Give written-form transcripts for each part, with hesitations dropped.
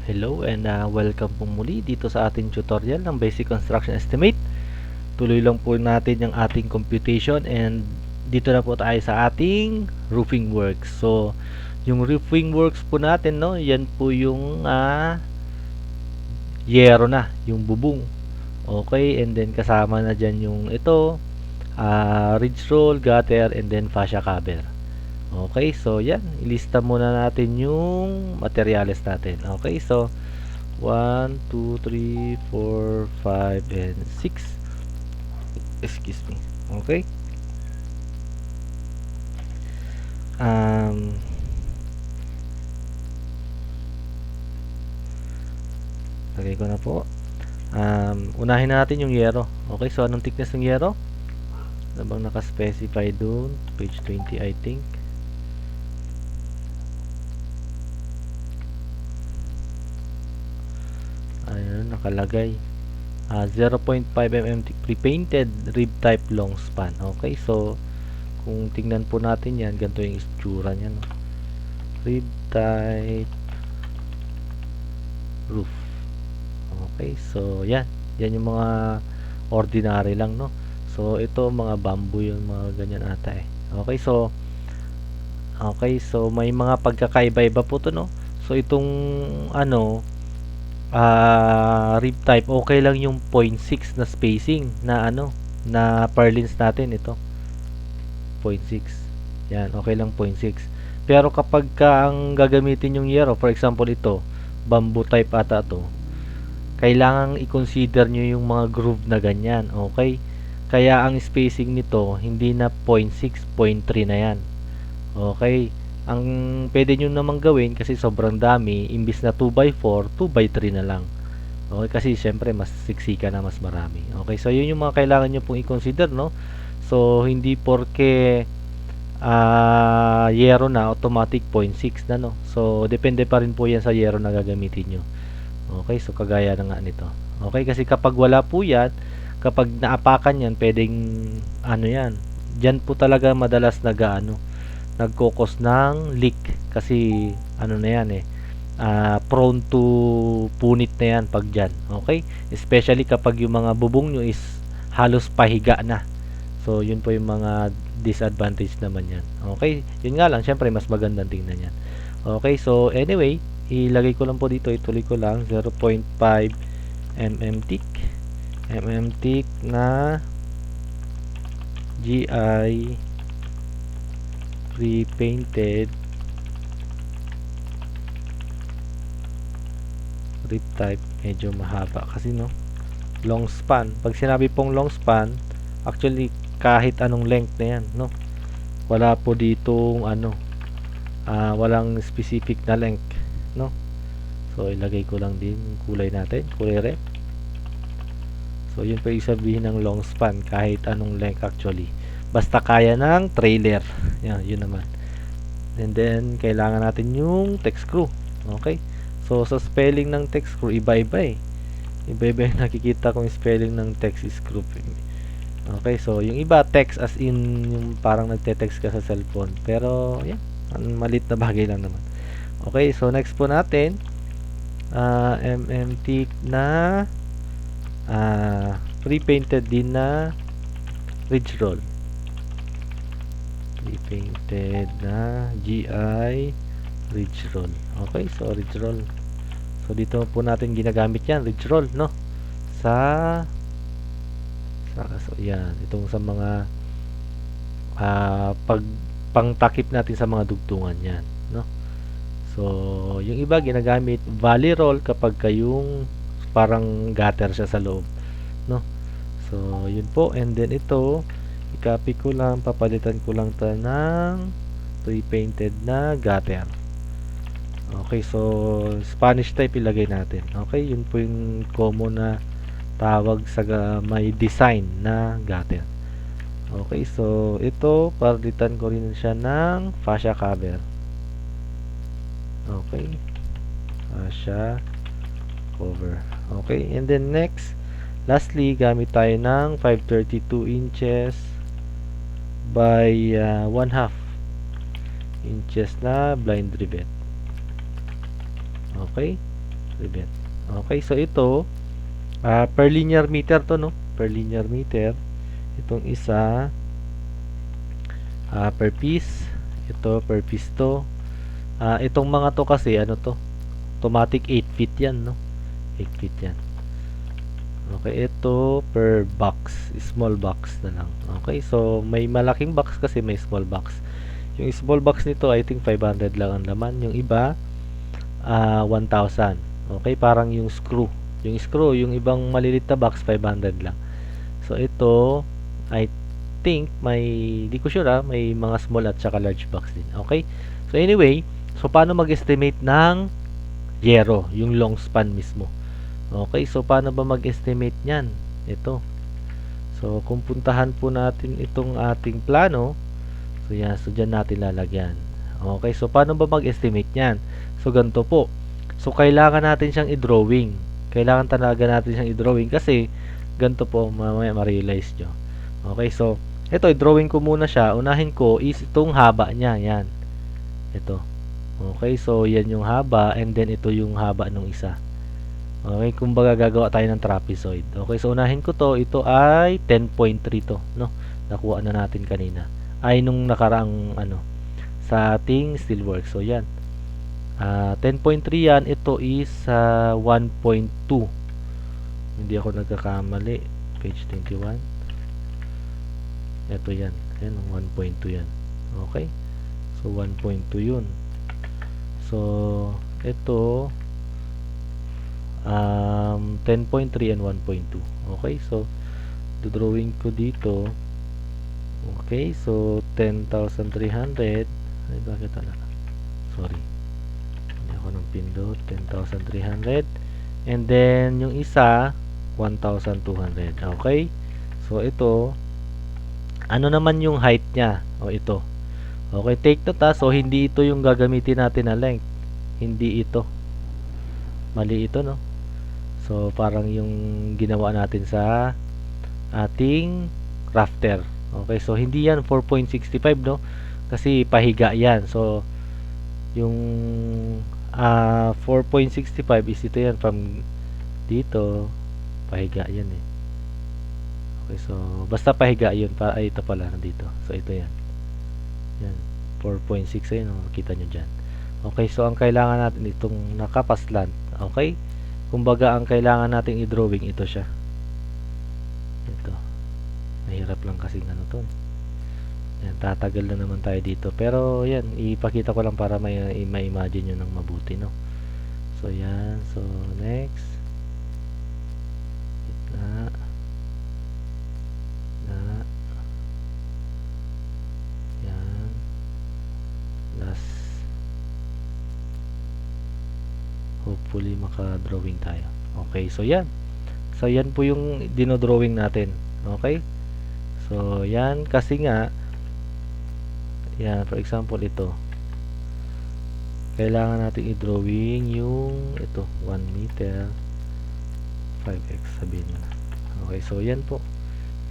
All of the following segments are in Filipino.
Hello and welcome po muli dito sa ating tutorial ng Basic Construction Estimate. Tuloy lang po natin yung ating computation and dito na po tayo sa ating roofing works. So, yung roofing works po natin, no, yan po yung yero na, yung bubong. Okay, and then kasama na dyan yung ito, ridge roll, gutter, and then fascia cover. Okay, so yan, ilista muna natin yung materials natin. Okay, so 1, 2, 3, 4, 5, and 6. Excuse me. Okay. Lagay ko na po. Unahin natin yung yero. Okay, so anong thickness ng yero? Ano bang naka-specify dun? Page 20, I think. Ayun, nakalagay 0.5 mm pre-painted rib type long span. Okay, so kung tingnan po natin yan, ganito yung itsura niya, no? Rib type roof. Okay, so yan yung mga ordinary lang, no? So ito mga bamboo, yung mga ganyan ata eh. Okay, so may mga pagkakaiba-iba po to, no? So itong rib type, okay lang yung 0.6 na spacing na na purlins natin. Ito 0.6, yan, okay lang 0.6. Pero kapag ang gagamitin yung yero, for example ito, bamboo type ata to, kailangang i-consider nyo yung mga groove na ganyan. Okay, kaya ang spacing nito hindi na 0.6, 0.3 na yan. Okay, ang pwede nyo namang gawin kasi sobrang dami, imbis na 2x4, 2x3 na lang. Okay, kasi syempre mas siksika na, mas marami. Okay, so yun yung mga kailangan nyo pong i-consider, no? So hindi porke yero na automatic 0.6 na, no? So depende pa rin po yan sa yero na gagamitin nyo. Okay, so kagaya na nga nito. Okay, kasi kapag wala po yan, kapag naapakan yan, pwedeng yan, dyan po talaga madalas nagkokos ng leak kasi na yan eh, prone to punit na yan pag dyan. Okay, especially kapag yung mga bubong nyo is halos pahiga na. So yun po yung mga disadvantage naman yan. Okay, yun nga lang, syempre mas magandang tingnan yan. Okay, so anyway, ilagay ko lang po dito, ituloy ko lang 0.5 mm thick na GI pre-painted rib type. Medyo mahaba kasi, no, long span. Pag sinabi pong long span, actually kahit anong length na yan, no, wala po ditong walang specific na length, no. So ilagay ko lang din kulay natin, kulay red. So yun po yung sabihin ng long span, kahit anong length actually, basta kaya ng trailer. Yan, yun naman. And then kailangan natin yung text screw. Okay, so sa spelling ng text screw, iba-iba eh. Iba-iba yung nakikita kong spelling ng text screw. Okay, so yung iba text as in yung parang nagte-text ka sa cellphone, pero yan, malit na bagay lang naman. Okay, so next po natin thick na pre-painted din na ridge roll. Pre-painted na GI ridge roll. Okay, so ridge roll. So dito po natin ginagamit yan, ridge roll, no? So yan, itong sa mga pangtakip natin sa mga dugtungan yan, no? So yung iba ginagamit valley roll kapag kayong parang gutter siya sa loob, no? So yun po, and then ito i-copy ko lang, papalitan ko lang ito ng pre-painted na gutter. Okay, so Spanish type ilagay natin. Okay, yun po yung common na tawag sa may design na gutter. Okay, so ito palitan ko rin siya ng fascia cover. Okay, fascia cover. Okay, and then next, lastly, gamit tayo ng 532 inches by 1/2 inches na blind rivet. Okay, rivet. Okay, so ito, per linear meter to, no? Per linear meter. Itong isa, per piece. Ito, per piece to. Itong mga to kasi, ano to? Automatic 8 feet yan, no? 8 feet yan. Okay, ito per box, small box na lang. Okay, so may malaking box kasi may small box. Yung small box nito, I think 500 lang ang laman. Yung iba, 1,000. Okay, parang yung screw. Yung screw, yung ibang malilit na box, 500 lang. So ito, I think may, di ko sure may mga small at saka large box din. Okay, so anyway, so paano mag-estimate ng yero, yung long span mismo? Okay, so paano ba mag-estimate niyan? Ito. So, kung puntahan po natin itong ating plano, so yan, so dyan natin lalagyan. Okay, so paano ba mag-estimate niyan? So, ganito po. So, kailangan natin siyang i-drawing. Kailangan talaga natin siyang i-drawing kasi ganito po, mamaya ma-realize nyo. Okay, so, ito, i-drawing ko muna siya. Unahin ko is itong haba niya. Yan. Ito. Okay, so yan yung haba and then ito yung haba ng isa. Okay, kumbaga gagawa tayo ng trapezoid. Okay, so unahin ko to. Ito ay 10.3 to, no? Nakuha na natin kanina. Ay nung nakaraang ano sa ating steelwork. So yan. 10.3 yan. Ito is 1.2. Hindi ako nagkakamali. Page 21. Ito yan. Ayan, 1.2 yan. Okay? So 1.2 yun. So ito 10.3 and 1.2. Okay, so drawing ko dito. Okay, so 10,300. Ay, bakit ala? Sorry, hindi ako nang pindot. 10,300 and then yung isa 1,200. Okay, so ito ano naman yung height nya? O ito. Okay, take note so hindi ito yung gagamitin natin na length. Hindi ito. Mali ito, no? So, parang yung ginawa natin sa ating rafter. Okay, so hindi yan 4.65, no? Kasi pahiga yan. So, yung 4.65 is ito yan from dito. Pahiga yan eh. Okay, so, basta pahiga yun. Ay, ito pala, nandito. So, ito yan. Yan. 4.6 ayun, makita nyo dyan. Okay, so ang kailangan natin itong nakapaslant. Okay? Kumbaga, ang kailangan nating i-drawing, ito siya. Ito. Mahirap lang kasi ano to. Yan, tatagal na naman tayo dito. Pero, yan, ipakita ko lang para ma-imagine nyo ng mabuti, no? So, yan. So, next. Na. Yan. Last. Hopefully maka-drawing tayo. Okay, so yan. So yan po yung dino-drawing natin. Okay? So yan kasi nga yan, for example ito. Kailangan nating i-drawing yung ito, 1 meter 5x sabihin mo na. Okay, so yan po.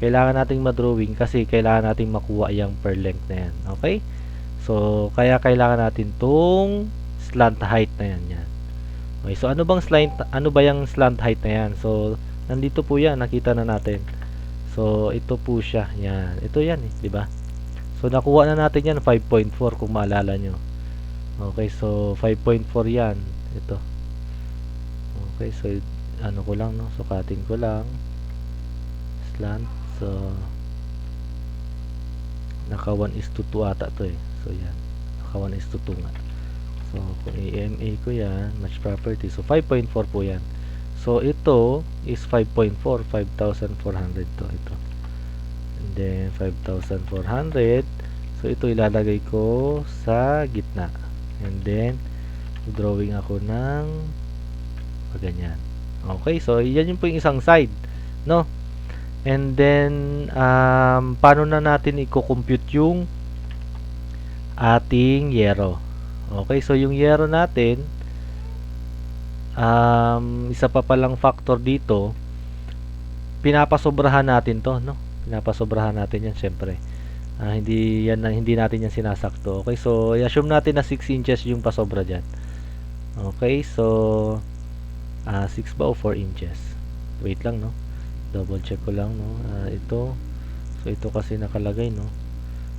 Kailangan nating ma-drawing kasi kailangan nating makuha yung per length na yan. Okay? So kaya kailangan natin tong slant height na yan. Yan. Okay, so ano ba yung slant height na yan? So nandito po yan, nakita na natin. So ito po siya, yan. Ito yan, di ba? So nakuha na natin yan 5.4 kung maalala nyo. Okay, so 5.4 yan. Ito. Okay, so ano ko lang, no? Sukatin ko lang. Slant. So naka 1:2 ata to eh. So yan. Naka 1:2 nga. So, kung EMA ko yan, match property. So, 5.4 po yan. So, ito is 5.4. 5,400 to. Ito. And then, 5,400. So, ito ilalagay ko sa gitna. And then, drawing ako ng ganyan. Okay. So, yan yung po yung isang side. No? And then, paano na natin i-compute yung ating yero? Okay, so yung yero natin, isa pa palang factor dito, pinapasobrahan natin to, no? Pinapasobrahan natin yan, syempre. Hindi natin yan sinasakto. Okay, so i-assume natin na 6 inches yung pasobra dyan. Okay, so 6 ba o 4 inches? Wait lang, no? Double check ko lang, no? Ito. So, ito kasi nakalagay, no?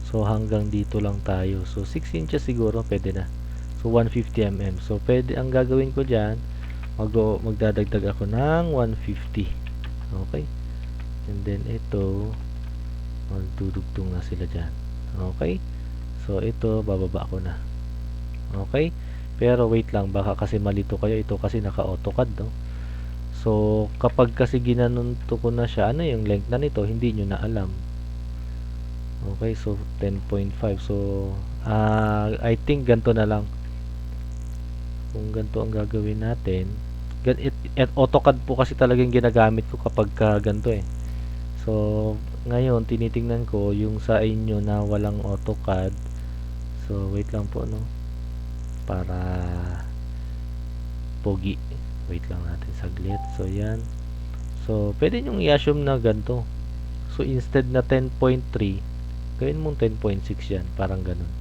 So, hanggang dito lang tayo. So, 6 inches siguro, pwede na. So, 150 mm. So, pwede, ang gagawin ko dyan, magdadagdag ako ng 150. Okay? And then, ito, magdudugtong na sila dyan. Okay? So, ito, bababa ko na. Okay? Pero, wait lang, baka kasi malito kayo. Ito kasi naka-AutoCAD, no? So, kapag kasi ginanunto ko na siya, ano yung length na nito, hindi nyo na alam. Okay, so 10.5. So, I think ganito na lang. Kung ganito ang gagawin natin, AutoCAD po kasi talagang ginagamit ko kapag ganito eh. So, ngayon, tinitingnan ko yung sa inyo na walang AutoCAD. So, wait lang po, no? Para pogi. Wait lang natin saglit. So, yan. So, pwede nyong i-assume na ganito. So, instead na 10.3, gawin mong 10.6 yan. Parang ganun.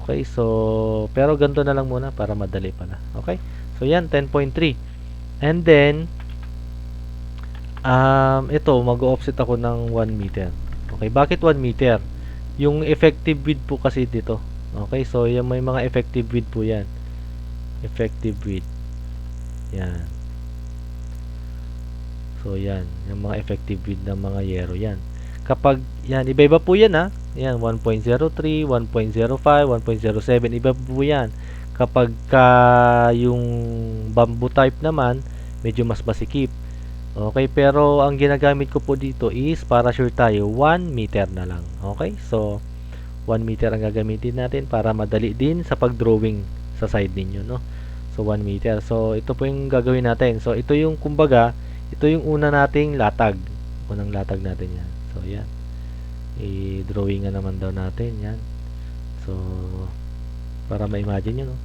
Okay, so, pero ganito na lang muna para madali pala. Okay? So, yan, 10.3. And then, ito, mag-offset ako ng 1 meter. Okay, bakit 1 meter? Yung effective width po kasi dito. Okay, so, yung may mga effective width po yan. Effective width. Yan. So, yan. Yung mga effective width ng mga yero yan. Kapag, yan, iba-iba po yan ha. Yan, 1.03, 1.05, 1.07. Iba po yan. Kapag yung bamboo type naman, medyo mas masikip. Okay, pero ang ginagamit ko po dito is para sure tayo, 1 meter na lang. Okay, so 1 meter ang gagamitin natin para madali din sa pag-drawing sa side ninyo, no? So 1 meter. So ito po yung gagawin natin. So ito yung kumbaga, ito yung una nating latag. Unang latag natin yan. So yan. I-drawing nga naman daw natin yan. So para ma-imagine nyo, no?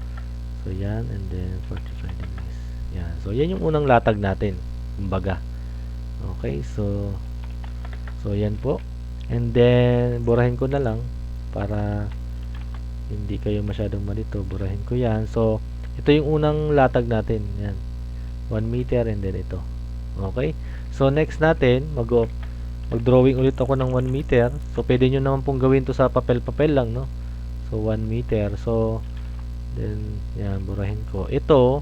So yan, and then 45 degrees. Yan. So yan yung unang latag natin. Kumbaga. Okay, so yan po. And then burahin ko na lang para hindi kayo masyadong malito. Burahin ko yan. So ito yung unang latag natin. Yan. 1 meter and then ito. Okay? So, next natin, mag-drawing ulit ako ng 1 meter. So, pwede nyo naman pong gawin to sa papel-papel lang, no? So, 1 meter. So, then, yan, burahin ko. Ito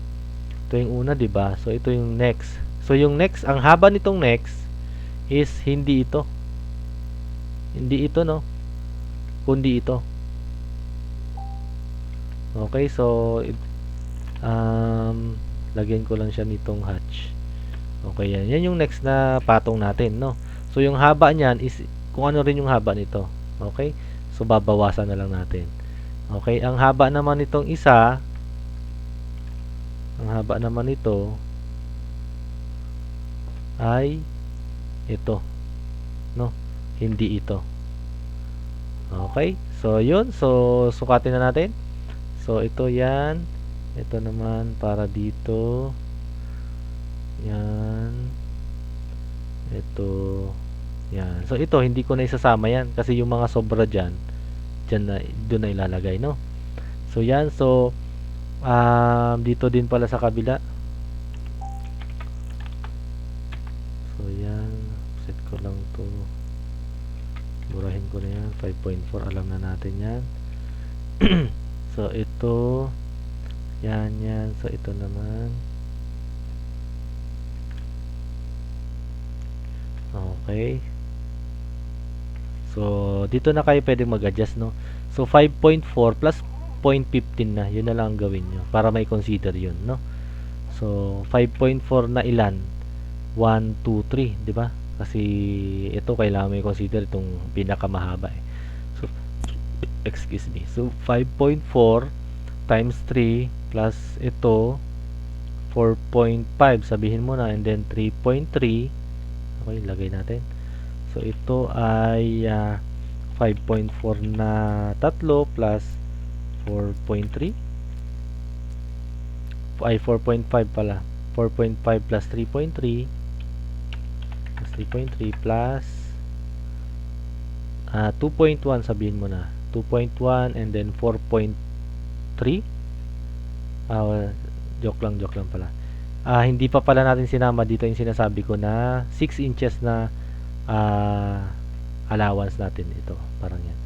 yung una, diba? So, ito yung next. So, yung next, ang haba nitong next is hindi ito. Hindi ito, no? Kundi ito. Okay, so, lagyan ko lang siya nitong hatch. Okay, yan. Yan yung next na patong natin, no? So, yung haba niyan is kung ano rin yung haba nito. Okay? So, babawasan na lang natin. Okay, ang haba naman nitong isa, ang haba naman nito ay ito, no? Hindi ito. Okay? So, yun. So, sukatin na natin. So, ito yan. Ito naman para dito. Yan. Ito. Yan. So, ito, hindi ko na isasama yan. Kasi yung mga sobra dyan na, doon na ilalagay, no? So, yan. So, dito din pala sa kabila. So, yan. Set ko lang to. Burahin ko na yan. 5.4. Alam na natin yan. So, ito. Yan, yan. So, ito naman. Okay. So, dito na kayo pwedeng mag-adjust, no? So, 5.4 plus 0.15 na. Yun na lang ang gawin nyo. Para may consider yun, no? So, 5.4 na ilan? 1, 2, 3. Diba? Kasi, ito kailangan may consider itong pinakamahaba, eh. So, excuse me. So, 5.4 times 3 plus ito 4.5 sabihin mo na, and then 3.3. Okay, lagay natin. So ito ay 5.4 na tatlo plus 4.3 ay 4.5 pala. 4.5 plus 3.3 plus 3.3 plus 2.1 sabihin mo na. 2.1 and then 4.3. Joke lang pala. hindi pa pala natin sinama dito yung sinasabi ko na 6 inches na allowance natin. Ito, parang yan.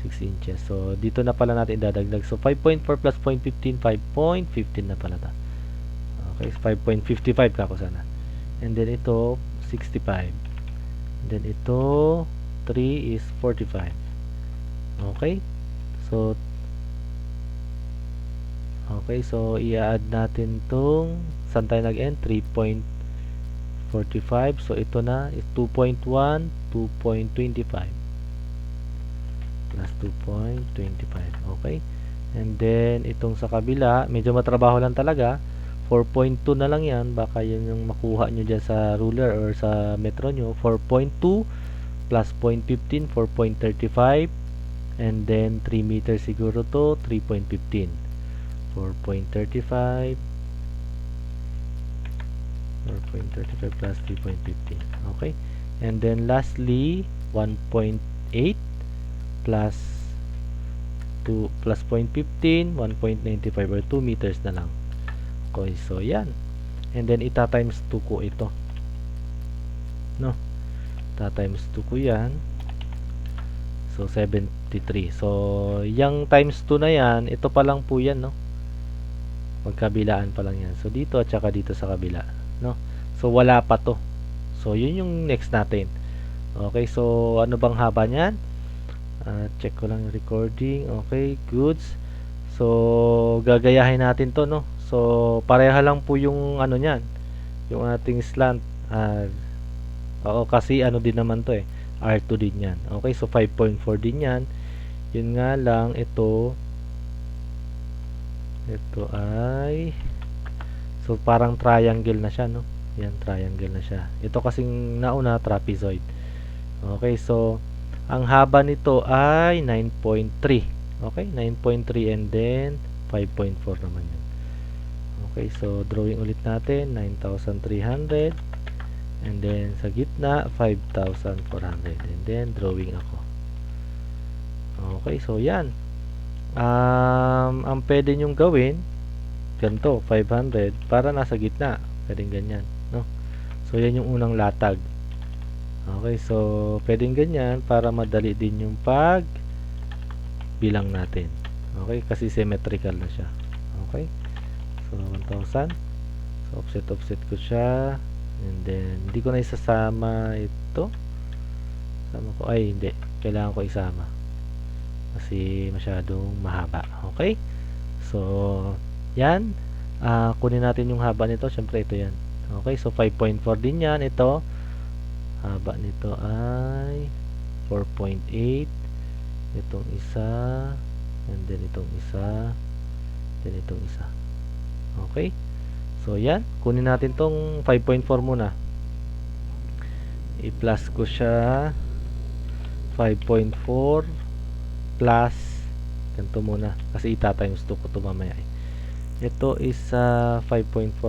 6 inches. So, dito na pala natin idadagdag. So, 5.4 plus 0.15, 5.15 na pala ta. Okay, 5.55 kako sana. And then ito, 65. And then ito, 3 is 45. Okay? So, i-add natin tong, saan tayo nag-end? 3.45. So, ito na is 2.1, 2.25. Plus 2.25. Okay? And then, itong sa kabila, medyo matrabaho lang talaga. 4.2 na lang yan. Baka yun yung makuha nyo dyan sa ruler or sa metro nyo. 4.2 plus 0.15, 4.35. And then, 3 meters siguro to, 3.15. 4.35. 4.35 plus 3.15. Okay? And then, lastly, 1.8 plus 2 plus 0.15, 1.95 or 2 meters na lang. Okay, so yan. And then ita times 2 ko ito. No. Ita times 2 ko yan. So 73. So yung times 2 na yan, ito pa lang po yan, no. Magkabilaan pa lang yan. So dito at saka dito sa kabila, no. So wala pa to. So yun yung next natin. Okay, so ano bang haba niyan? Check ko lang yung recording. Okay, goods. So, gagayahin natin to, no? So, pareha lang po yung ano niyan. Yung ating slant. Oo, kasi ano din naman to eh. R2 din yan. Okay, so 5.4 din yan. Yun nga lang, ito ay so, parang triangle na siya, no? Yan, triangle na siya. Ito kasing nauna, trapezoid. Okay, so ang haba nito ay 9.3. Okay, 9.3 and then 5.4 naman yun. Okay, so drawing ulit natin 9,300 and then sa gitna 5,400 and then drawing ako. Okay, so yan. Ang pwede nyong gawin ganito, 500 para nasa gitna. Pwedeng ganyan, no? So yan yung unang latag. Okay, so pwedeng ganyan para madali din yung pag bilang natin. Okay, kasi symmetrical na siya. Okay, so 1,000. So offset ko siya and then hindi ko na isasama ito. Sama ko, ay hindi, kailangan ko isama kasi masyadong mahaba. Okay, so yan, kunin natin yung haba nito. Syempre ito yan. Okay, so 5.4 din yan. Ito haba nito ay 4.8. Itong isa and then itong isa then itong isa. Okay, so yan, kunin natin tong 5.4 muna. I-plus ko siya 5.4 plus ganito muna kasi ita-times 2 ko ito mamaya eh. Ito is 5.4,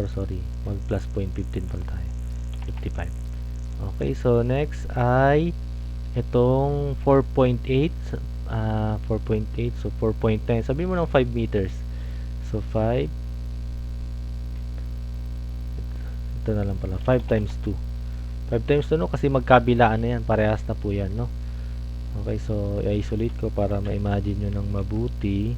sorry, mag plus 0.15 pala tayo, 55. Okay, so next ay itong 4.8. 4.8, so 4.9. Sabihin mo ng 5 meters. So 5. Ito na lang pala. 5 times 2. 5 times 2, no? Kasi magkabilaan na yan. Parehas na po yan, no? Okay, so i-isolate ko para ma-imagine nyo ng mabuti.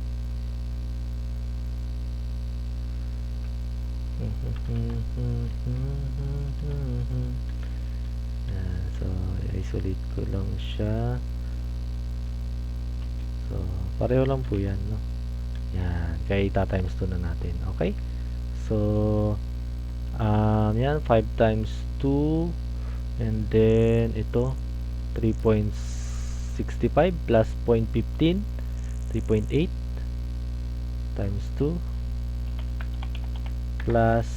So i-isolate ko lang siya. So pareho lang po yan, no? Yan, kaya ita-times 2 na natin. Okay, so yan, 5 times 2 and then ito 3.65 plus 0.15, 3.8 times 2 plus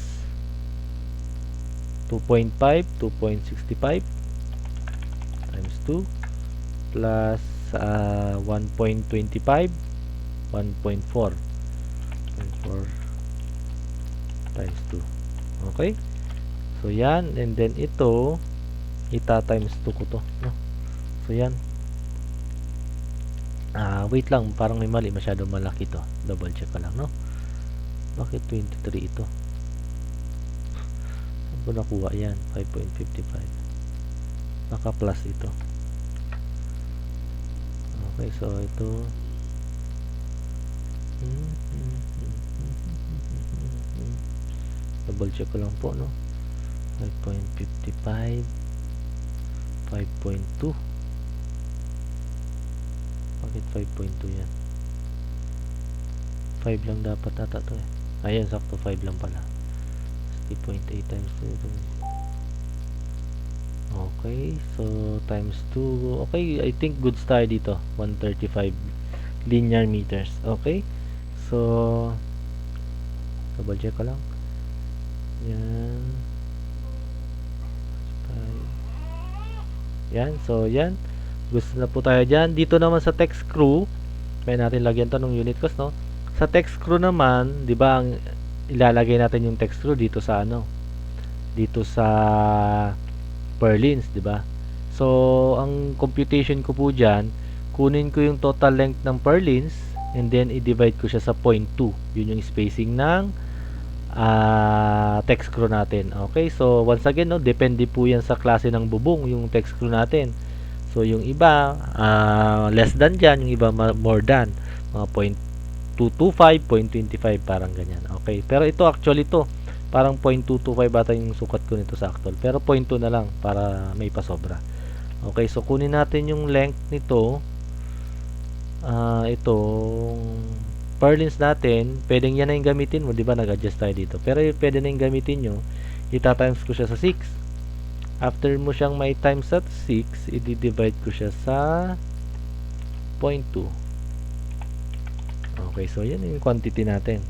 2.5, 2.65 times 2 plus 1.25, 1.4 times 2. Okay, so yan, and then ito ita times 2 ko to, no? So yan, wait lang, parang may mali, masyadong malaki to, double check ko lang, no? Bakit 23 ito? ko nakuha yan? 5.55. Naka plus ito. Okay, so ito. Double check ko lang po, no? 5.55, 5.2. Bakit 5.2 yan? 5 lang dapat ata to eh. Ayan, sakto 5 lang pala. 3.8 times 2. Okay, so times 2. Okay, I think goods tayo dito. 135 linear meters. Okay, so double check ko lang. Yan. Yan, so yan. Gusto na po tayo dyan. Dito naman sa text screw, may natin lagyan to ng unit cost, no? Sa text screw naman, di ba, ang ilalagay natin yung text screw dito sa ano? Dito sa purlins, di ba? So, ang computation ko po dyan, kunin ko yung total length ng purlins and then i-divide ko siya sa 0.2. Yun yung spacing ng text screw natin. Okay, so once again, no, depende po yan sa klase ng bubong yung text screw natin. So, yung iba, less than dyan, yung iba more than. Mga 0.225, 0.25, parang ganyan. Okay, pero ito actually to parang 0.225 bata yung sukat ko nito sa actual. Pero 0.2 na lang para may pasobra. Okay, so kunin natin yung length nito. Itong purlins natin, pwedeng yan na yung gamitin mo, di ba? Nag-adjust tayo dito. Pero pwede na yung gamitin nyo, ita-times ko siya sa 6. After mo siyang may times at 6, i-divide ko siya sa 0.2. Okay, so yan yung quantity natin.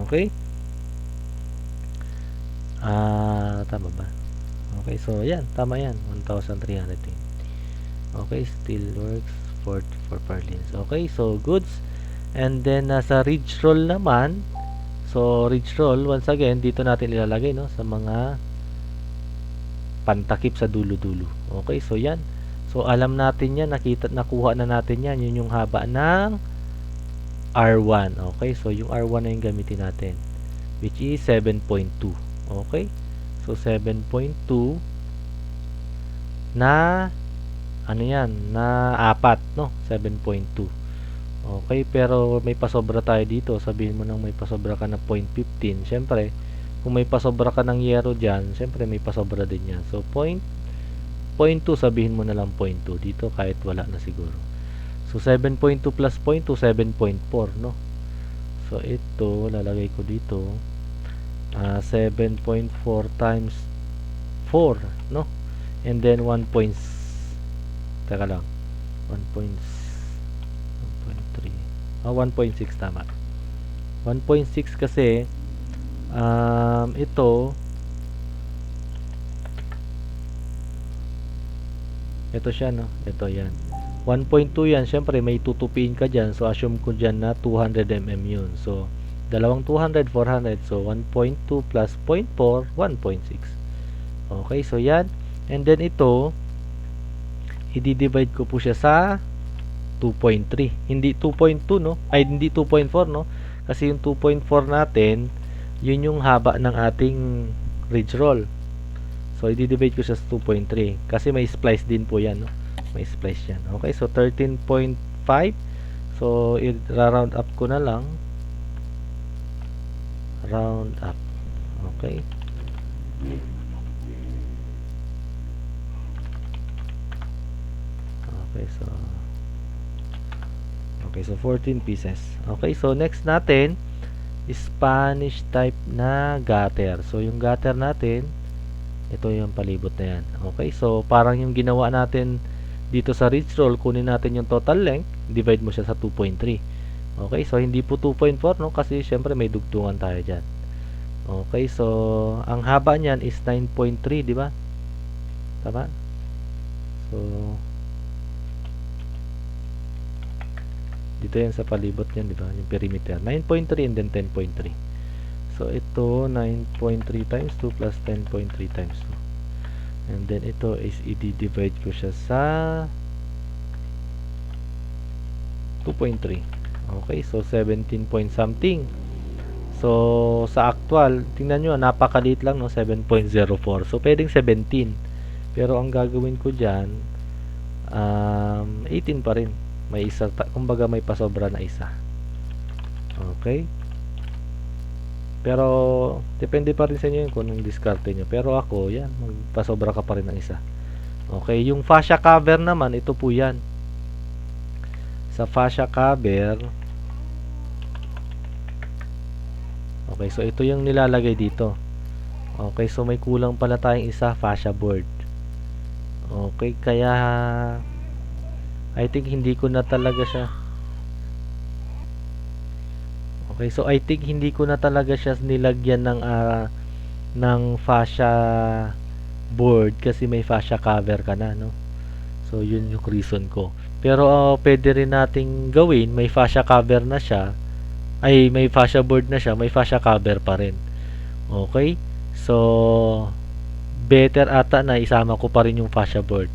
Okay? Tama ba? Okay, so yan, tama yan. 1,300. Okay, still works for purlins. Okay, so goods. And then sa ridge roll naman, so ridge roll, once again, dito natin ilalagay, no, sa mga pantakip sa dulo-dulo. Okay, so yan. So alam natin yan, nakuha na natin yan. Yun yung haba ng R1. Okay, so yung R1 na yung gamitin natin, which is 7.2. Okay, so 7.2 na ano yan, na 4, no? 7.2. Okay, pero may pasobra tayo dito. Sabihin mo nang may pasobra ka na 0.15. Syempre, kung may pasobra ka ng yero dyan, syempre may pasobra din yan. So 0.2, sabihin mo na lang 0.2 dito kahit wala na siguro. So 7.2 plus 0.2, 7.4, no? So ito, lalagay ko dito 7.4 times 4, no? And then 1 points, teka lang, 1.3, 1.6 tama. 1.6 kasi ito siya, no? Ito yan 1.2 yan, syempre may tutupiin ka dyan, so assume ko dyan na 200 mm yun. So dalawang 200, 400. So, 1.2 plus 0.4, 1.6. Okay, so yan. And then ito, i-divide ko po siya sa 2.3. Hindi 2.2, no? Ay, hindi 2.4, no? Kasi yung 2.4 natin, yun yung haba ng ating ridge roll. So, i-divide ko siya sa 2.3. Kasi may splice din po yan, no? May splice yan. Okay, so 13.5. So, i-round up ko na lang. Round up. Okay. Okay, so 14 pieces. Okay, so next natin Spanish type na gutter. So yung gutter natin, ito yung palibot na yan. Okay, so parang yung ginawa natin dito sa ridge roll, kunin natin yung total length, divide mo siya sa 2.3. Okay, so hindi po 2.4, no? Kasi syempre may dugtungan tayo dyan. Okay, so ang haba niyan is 9.3, di ba? Tama? So dito yan sa palibot niyan, di ba? Yung perimeter, 9.3 and then 10.3. So ito 9.3 times 2 plus 10.3 times 2. And then ito is i-divide ko siya sa 2.3. Okay, so 17 point something. So, sa actual, tingnan nyo, napakaliit lang, no? 7.04. So, pwedeng 17. Pero ang gagawin ko dyan, 18 pa rin. May isa, kumbaga may pasobra na isa. Okay? Pero, depende pa rin sa inyo yun kung anong diskarte nyo. Pero ako, yan, magpasobra ka pa rin ng isa. Okay, yung fascia cover naman, ito po yan. Sa fascia cover, okay, so ito yung nilalagay dito. Okay, so may kulang pala tayong isa, fascia board. Okay, kaya I think hindi ko na talaga siya. Okay, so I think hindi ko na talaga siya nilagyan ng fascia board kasi may fascia cover ka na, no? So yun yung reason ko. Pero pwede rin nating gawin, may fascia cover na siya, ay may fascia board na siya, may fascia cover pa rin. Okay? So better ata na isama ko pa rin yung fascia board.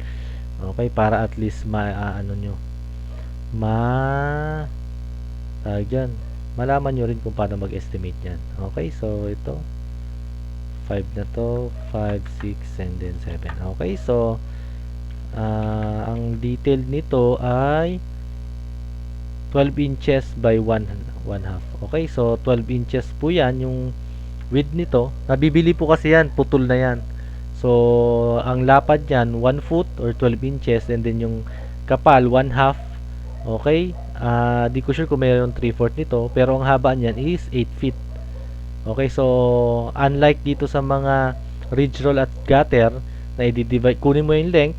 Okay, para at least ano nyo, dyan, malaman nyo rin kung paano mag-estimate yan. Okay, so ito 5 na to, 5, 6, and then 7. Okay, so ang detail nito ay 12 inches by 1 half. Okay, so 12 inches po yan yung width nito. Nabibili po kasi yan, putol na yan. So ang lapad yan 1 foot or 12 inches, and then yung kapal 1 half. Okay, di ko sure kung mayroon 3/4 nito, pero ang haba niyan is 8 feet. Okay, so unlike dito sa mga ridge roll at gutter na i-divide, kunin mo yung length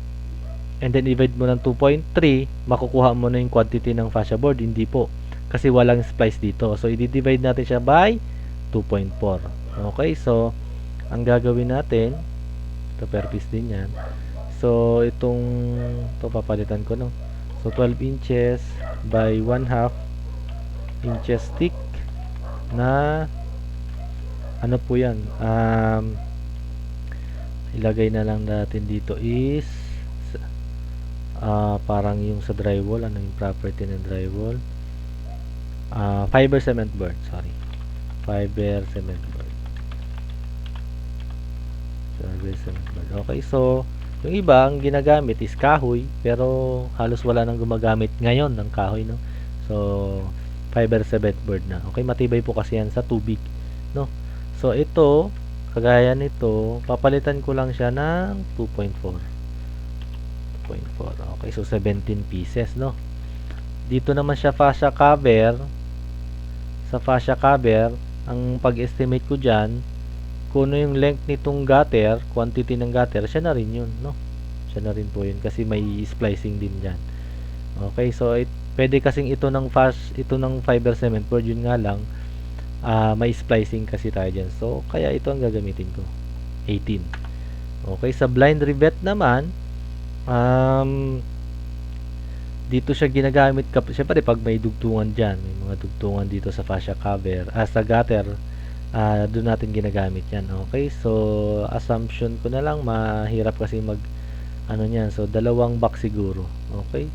and then divide mo ng 2.3, makukuha mo na yung quantity ng fascia board. Hindi po, kasi walang splice dito. So i-divide natin siya by 2.4. Okay, so ang gagawin natin, ito per piece din yan. So ito papalitan ko, no? So 12 inches by 1 half inches thick na ano po yan, ilagay na lang natin dito is parang yung sa drywall, ano yung property ng drywall, fiber cement board, sorry, fiber cement board. Okay, so yung iba ang ginagamit is kahoy, pero halos wala nang gumagamit ngayon ng kahoy, no? So fiber cement board na. Okay, matibay po kasi yan sa tubig, no? So ito, kagaya nito, papalitan ko lang siya ng 2.4. Okay, so 17 pieces, no? Dito naman siya fascia cover. Sa fascia cover, ang pag-estimate ko dyan, kung ano yung length nitong gutter, quantity ng gutter, siya na rin yun, no? Siya na rin po yun kasi may splicing din dyan. Okay, so pwede kasing ito ng fiber cement board, yun nga lang, may splicing kasi tayo dyan. So, kaya ito ang gagamitin ko. 18. Okay, sa blind rivet naman, dito siya ginagamit siyempre pag may dugtungan dyan, may mga dugtungan dito sa fascia cover, sa gutter, doon natin ginagamit yan. Okay, so assumption ko na lang, mahirap kasi ano niyan, so 2 box siguro. Okay,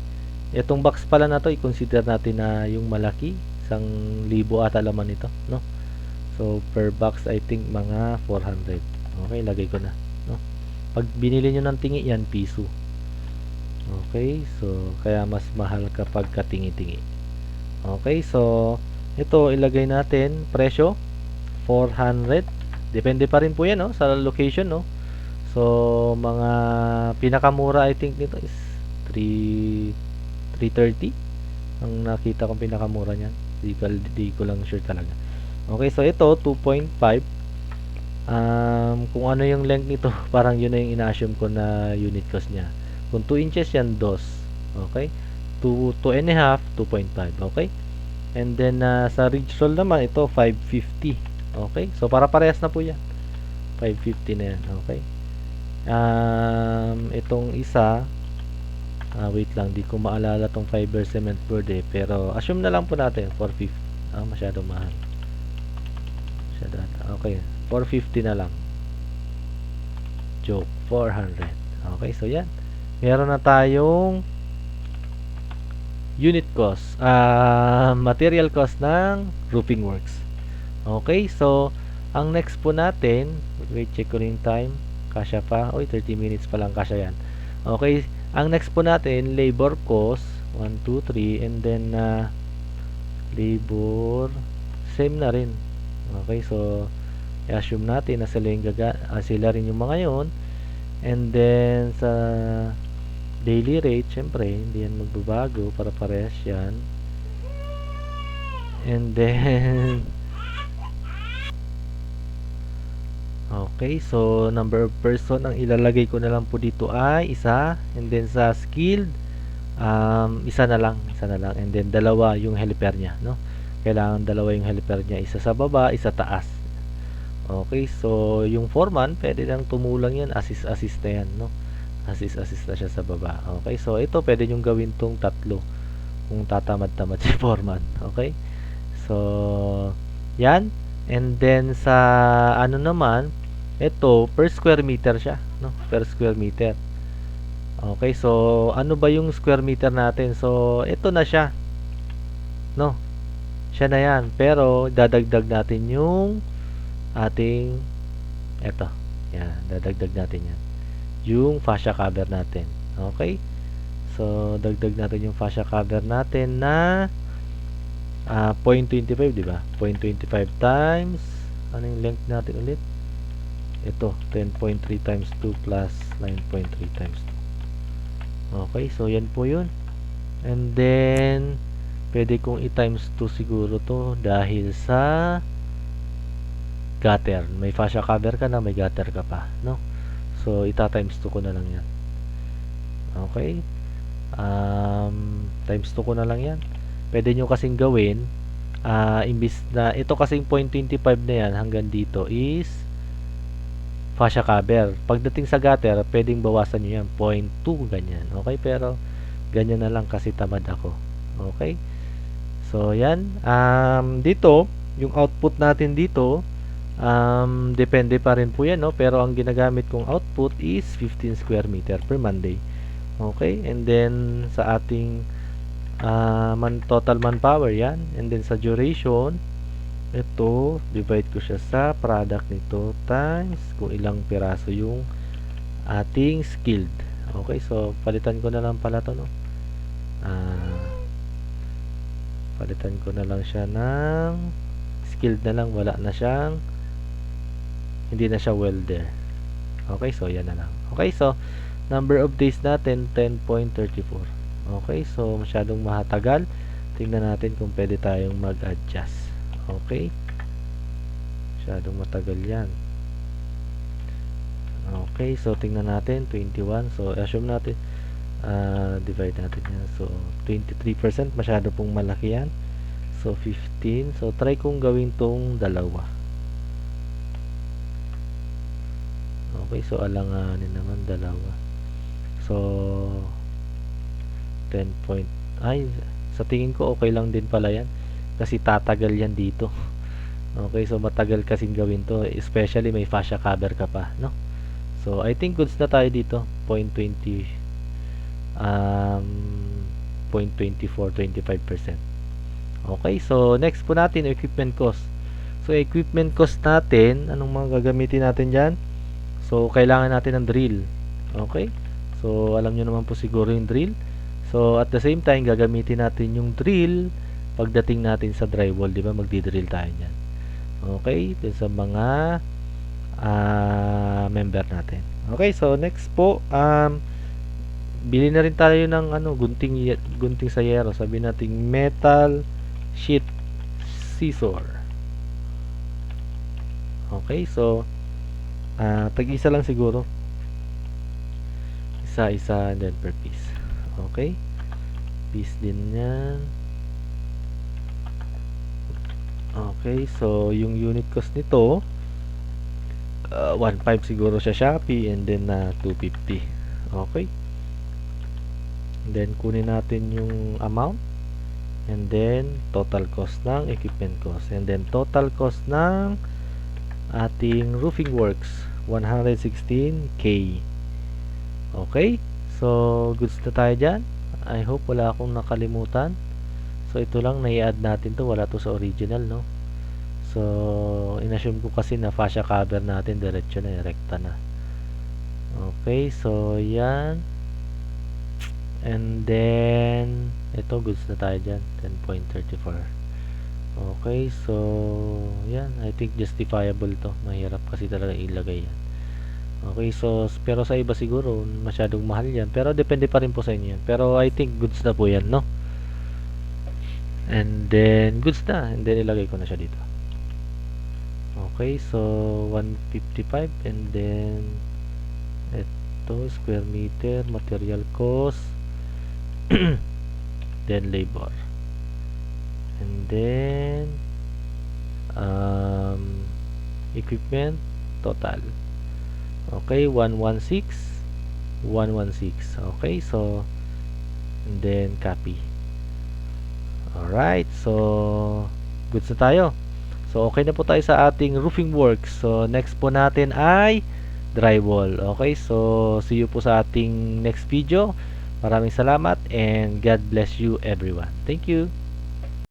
itong box pala na to, i-consider natin na yung malaki, 1,000 ata laman nito, no? So per box I think mga 400. Okay, lagay ko na, no? Pag binili nyo ng tingi yan, piso. Okay, so kaya mas mahal kapag katingi-tingi. Okay, so ito ilagay natin presyo 400. Depende pa rin po yan, no, sa location, no. So mga pinakamura I think nito is 330 ang nakita kong pinakamura niyan. Di ko lang sure talaga. Okay, so ito 2.5. Kung ano yung length nito, parang yun na yung ina-assume ko na unit cost niya. Kung 2 inches yan, 2. Okay? 2 and a half, 2.5. Okay? And then sa ridge roll naman, ito 550. Okay? So para parehas na po yan. 550 na yan. Okay? Itong isa, wait lang, di ko maalala tong fiber cement board eh, pero assume na lang po natin 450. Masyado mahal. Okay, 450 na lang. Joke, 400. Okay, so yan. Meron na tayong unit cost, material cost ng roofing works. Okay, so ang next po natin, wait, check ko rin yung time. Kasya pa. Oy, 30 minutes pa lang kasya yan. Okay, ang next po natin, labor cost. 1, 2, 3. And then, labor, same na rin. Okay, so, i-assume natin na sila, sila rin yung mga yon. And then, sa daily rate, syempre, hindi yan magbabago. Para parehas yan. And then, okay, so number of person ang ilalagay ko na lang po dito ay isa, and then sa skilled isa na lang, and then dalawa yung helper niya, no? Kailangan dalawa yung helper niya, isa sa baba, isa taas. Okay, so yung foreman pwede lang tumulang yan, assist na yan, no? Assist na siya sa baba. Okay, so ito pwede nyong gawin tong tatlo kung tatamad-tamad si foreman. Okay, so yan. And then sa ano naman, ito per square meter siya, no? Per square meter. Okay, so ano ba yung square meter natin? So ito na siya, no? Siya na yan. Pero dadagdag natin yung ating eto. Yan, dadagdag natin yan. Yung fascia cover natin. Okay? So dagdag natin yung fascia cover natin na 0.25, di ba? 0.25 times ano yung length natin ulit? Ito, 10.3 times 2 plus 9.3 times 2. Okay, so yan po yun. And then, pwede kong i-times 2 siguro to dahil sa gutter. May fascia cover ka na, may gutter ka pa, no? So, ita-times 2 ko na lang yan. Okay? Times 2 ko na lang yan. Pwede nyo kasing gawin, imbis na, ito kasing 0.25 na yan hanggang dito is fascia cover. Pagdating sa gutter, pwedeng bawasan nyo yan, 0.2, ganyan. Okay, pero ganyan na lang kasi tamad ako. Okay, so yan. Dito, yung output natin dito, depende pa rin po yan, no? Pero ang ginagamit kong output is 15 square meter per Monday. Okay, and then sa ating total manpower yan, and then sa duration, ito, divide ko siya sa product nito times kung ilang piraso yung ating skilled. Okay, so palitan ko na lang pala to, no? Palitan ko na lang siya ng skilled na lang, wala na siyang, hindi na siya welder. Okay, so yan na lang. Okay, so number of days natin 10.34. Okay, so masyadong mahatagal. Tingnan natin kung pwede tayong mag-adjust. Okay, masyadong matagal yan. Okay, so tingnan natin 21. So assume natin divide natin yan. So 23%, masyado pong malaki yan. So 15. So try kong gawin tong dalawa. Okay, so alanganin naman dalawa. So 10 point, ay sa tingin ko okay lang din pala yan kasi tatagal yan dito. Okay, so matagal kasing gawin to, especially may fascia cover ka pa, no? So I think goods na tayo dito, 0.20 0.24, 25%. Okay, so next po natin equipment cost. So equipment cost natin, anong mga gagamitin natin dyan? So kailangan natin ng drill. Okay, so alam nyo naman po siguro yung drill. So at the same time, gagamitin natin yung drill pagdating natin sa drywall, di ba? Magdi-drill tayo niyan. Okay, dun sa mga member natin. Okay, so next po, bili na rin tayo ng gunting sa yero. Sabi natin metal sheet scissor. Okay, so tag-isa lang siguro. Isa-isa and then per piece. Okay, piece din yan. Okay, so yung unit cost nito 1.5 siguro sa Shopee, and then 250. Okay, and then kunin natin yung amount, and then total cost ng equipment cost, and then total cost ng ating roofing works 116k. Okay, so goods na tayo dyan. I hope wala akong nakalimutan. So ito lang, nai-add natin to, wala to sa original, no? So, inassume ko kasi na fascia cover natin diretso na, rekta na. Okay, so yan. And then, ito goods na tayo dyan, 10.34. Okay, so yan, I think justifiable to. Mahirap kasi talaga ilagay yan. Okay, so pero sa iba siguro masyadong mahal yan, pero depende pa rin po sa inyo yan. Pero I think goods na po yan, no? And then goods na, and then ilagay ko na siya dito. Okay, so 155, and then ito square meter, material cost, then labor, and then equipment total. Okay, 116. Okay, so and then copy. Alright, so goods na tayo. So okay na po tayo sa ating roofing works. So next po natin ay drywall. Okay, so see you po sa ating next video. Maraming salamat and God bless you everyone. Thank you.